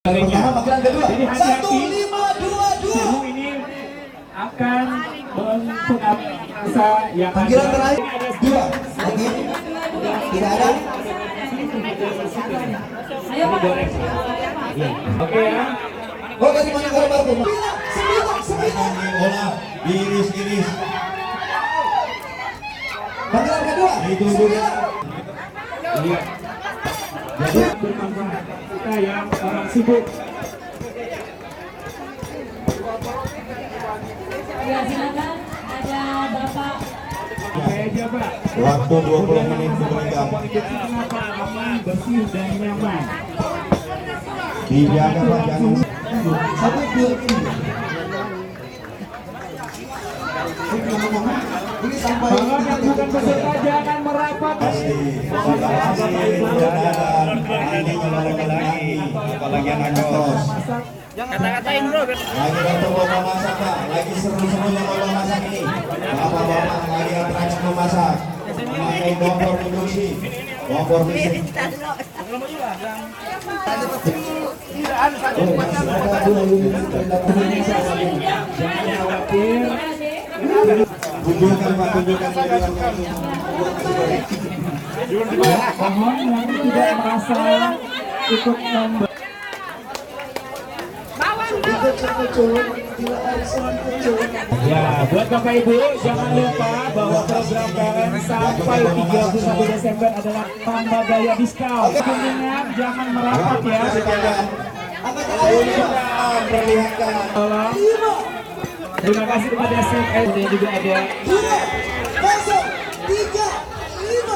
Jadi hati-hati, suhu ini akan mempengaruhi rasa yang panggilan terakhir dua lagi tidak ada. Oke ya. Oh bagaimana kalau baru sembilan bola iris panggilan kedua itu dulu. Iya. Jadi bermanfaat kita yang orang sibuk. Ya silakan ada Bapak. Oke aja Pak. Waktu 20 menit berjam. Kenapa aman, bersih dan nyaman. Dijaga Pak jangan. satu dua tiga. Ini sampai Bahwa yang bukan peserta jangan merapat. Pasti ini lagi apalagi anak kos. Kata-katain bro. Lagi datang bawa masak Pak, lagi seru-serunya bawa masak ini. Bapak-bapak lagi atraksi memasak. Memakai kompor induksi, kompor listrik. Jangan khawatir. Tunjukkan Pak, tunjukkan Mohon yang tidak merasa ikut nomor. Ya, buat Bapak Ibu jangan lupa bahwa program PLN sampai 31 Desember adalah tambah daya diskon. Kuningan jangan merapat ya. perlihatkan. Tolong. Terima kasih kepada CFS dan juga ada 2-0-3-5.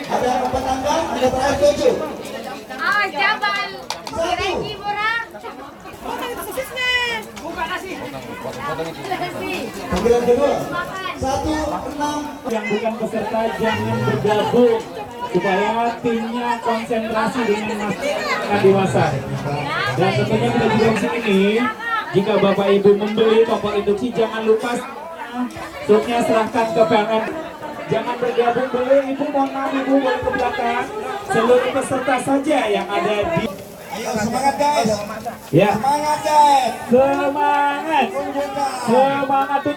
Ada petangga, ada terakhir 7. Awas jangan direnji murah. Panggilan kedua 1-6. yang bukan peserta jangan bergabung supaya timnya konsentrasi dengan masyarakat dewasa. Dan tentunya kita juga di sini jika Bapak Ibu membeli kompor induksi jangan lupa struknya serahkan ke PLN. Jangan bergabung dulu Ibu, mohon maaf Ibu boleh ke belakang. Seluruh peserta saja yang ada di. Ayo semangat guys. Ya. Semangat guys. Semangat. Semangat tuh.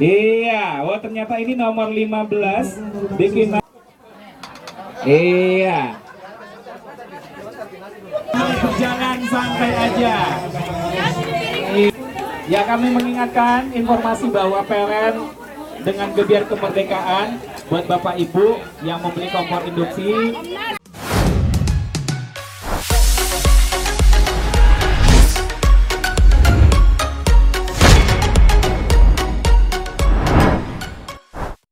Iya, wah ternyata ini nomor 15 bikin. Iya. Jangan santai aja. Ya kami mengingatkan informasi bahwa PLN dengan gebiar kemerdekaan buat Bapak Ibu yang membeli kompor induksi